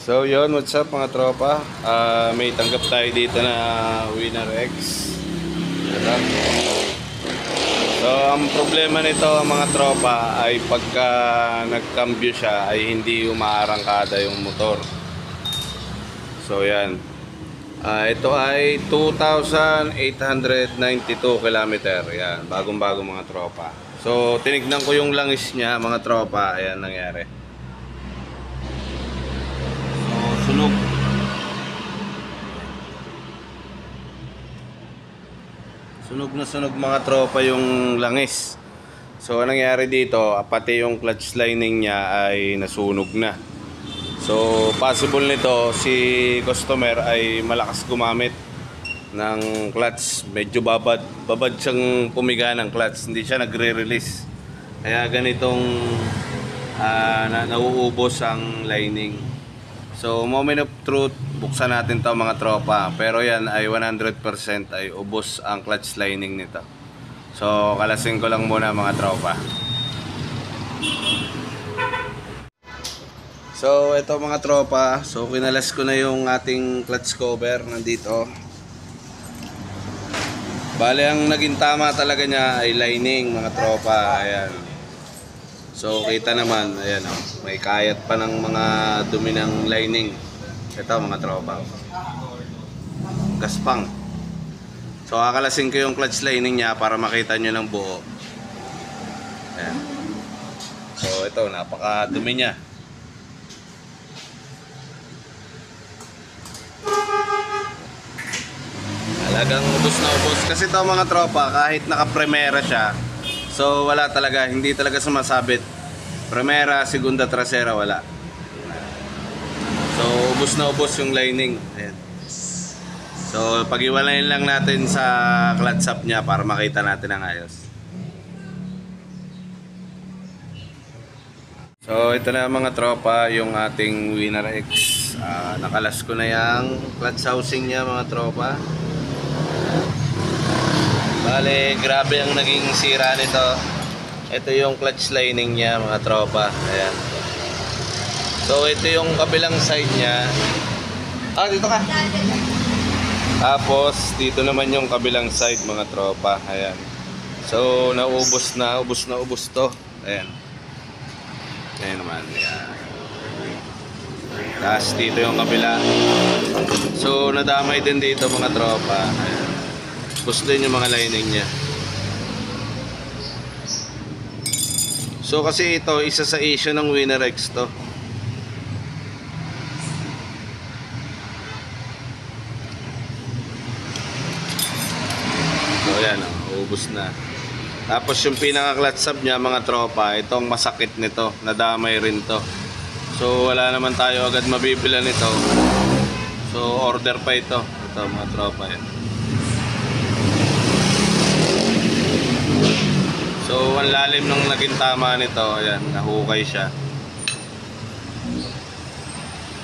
So yun, what's up mga tropa? May tanggap tayo dito na Winner X. Ito. So ang problema nito mga tropa ay pagka nagkambyo siya ay hindi umaarangkada yung motor. So yan. Ito ay 2,892 km. Yan, bagong-bago mga tropa. So tinignan ko yung langis niya mga tropa. Ayan nangyari. Sunog. Sunog na sunog mga tropa yung langis. So anong nangyari dito, pati yung clutch lining niya ay nasunog na. So possible nito si customer ay malakas gumamit ng clutch. Medyo babad siyang pumiga ng clutch. Hindi siya nagre-release. Kaya ganitong nauubos ang lining. So moment of truth, buksan natin to mga tropa. Pero yan ay 100% ay ubos ang clutch lining nito. So kalasing ko lang muna mga tropa. So ito mga tropa, so kinalas ko na yung ating clutch cover nandito. Bale ang naging tama talaga niya ay lining mga tropa. Ayan. So kita naman, ayan o, may kayat pa ng mga dumi ng lining. Ito mga tropa, gaspang. So kakalasin ko yung clutch lining niya para makita nyo ng buo. Ayan. So ito, napakadumi niya. Talagang ubos na ubos. Kasi ito mga tropa, kahit naka-primera siya, so wala talaga, hindi talaga sumasabit. Primera, segunda, trasera, wala. So ubos na ubos yung lining. Ayan. So pag-iwalayin lang natin sa clutch up niya para makita natin ang ayos. So ito na mga tropa, yung ating Winner X. Nakalas ko na yung clutch housing niya mga tropa. Bale, grabe ang naging sira nito. Ito yung clutch lining niya mga tropa. Ayan. So ito yung kabilang side niya. Dito ka. Tapos dito naman yung kabilang side mga tropa. Ayan. So naubos to. Ayan. Ayan naman. Ayan. Tapos dito yung kabila. So nadamay din dito mga tropa. Ayan. Gusto din yung mga lining niya. So kasi ito, isa sa issue ng Winner X to. So yan, ubos na. Tapos yung pinaka-clutch sub niya mga tropa, itong masakit nito, nadamay rin to. So wala naman tayo agad mabibila nito. So order pa ito. Ito mga tropa yan. So ang lalim nung naging tama nito, ayan, nahukay siya.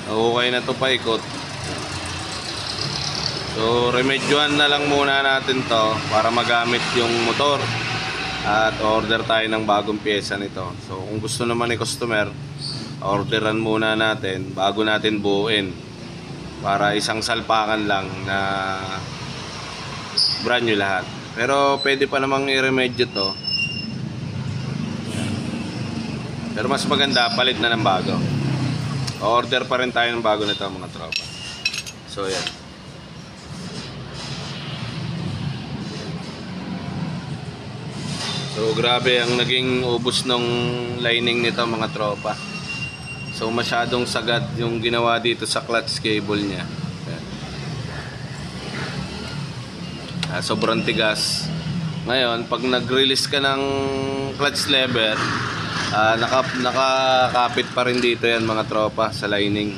Nahukay na to paikot. So remedyohan na lang muna natin to para magamit yung motor. At order tayo ng bagong pyesa nito. So kung gusto naman ni customer, orderan muna natin bago natin buuin. Para isang salpakan lang na brand new lahat. Pero pwede pa namang i-remedyo to. Pero mas maganda, palit na ng bago. Order pa rin tayo ng bago nito mga tropa. So yan. So grabe ang naging ubos ng lining nito mga tropa. So masyadong sagad yung ginawa dito sa clutch cable niya. Sobrang tigas. Ngayon pag nag-release ka ng clutch lever, nakakapit pa rin dito yan mga tropa sa lining.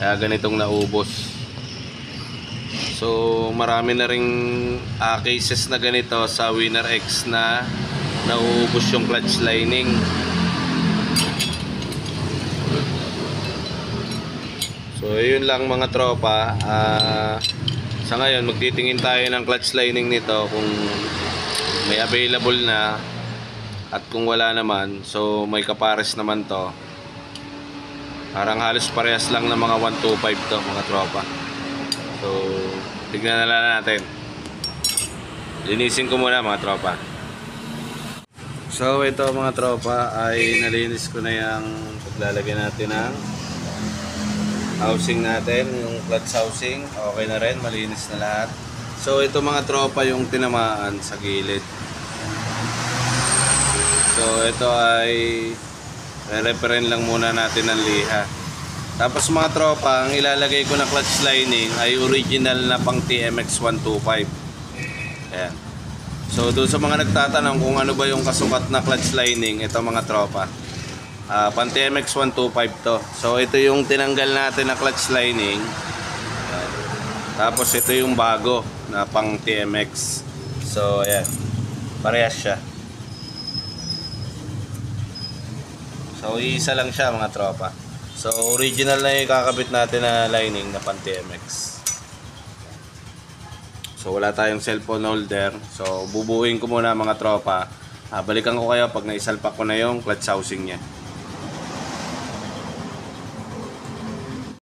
Kaya ganitong naubos. So marami na ring cases na ganito sa Winner X na nauubos yung clutch lining. So yun lang mga tropa. Sa ngayon magtitingin tayo ng clutch lining nito kung may available na. At kung wala naman, so may kapares naman to. Parang halos parehas lang ng mga 125 to mga tropa. So, tignan na lang natin. Linisin ko muna mga tropa. So, ito mga tropa ay nalinis ko na yung paglalagay natin ng housing natin, yung clutch housing. Okay na rin, malinis na lahat. So, ito mga tropa yung tinamaan sa gilid. So, ito ay re-referent lang muna natin ng liha. Tapos mga tropa, ang ilalagay ko na clutch lining ay original na pang TMX 125. Ayan. So doon sa mga nagtatanong kung ano ba yung kasukat na clutch lining, ito mga tropa, pang TMX 125 to. So ito yung tinanggal natin na clutch lining. Ayan. Tapos ito yung bago na pang TMX. So ayan, parehas siya. So isa lang siya mga tropa. So original na yung kakabit natin na lining na pang TMX. So wala tayong cellphone holder. So bubuuin ko muna mga tropa. Balikan ko kayo pag naisalpak ko na yung clutch housing niya.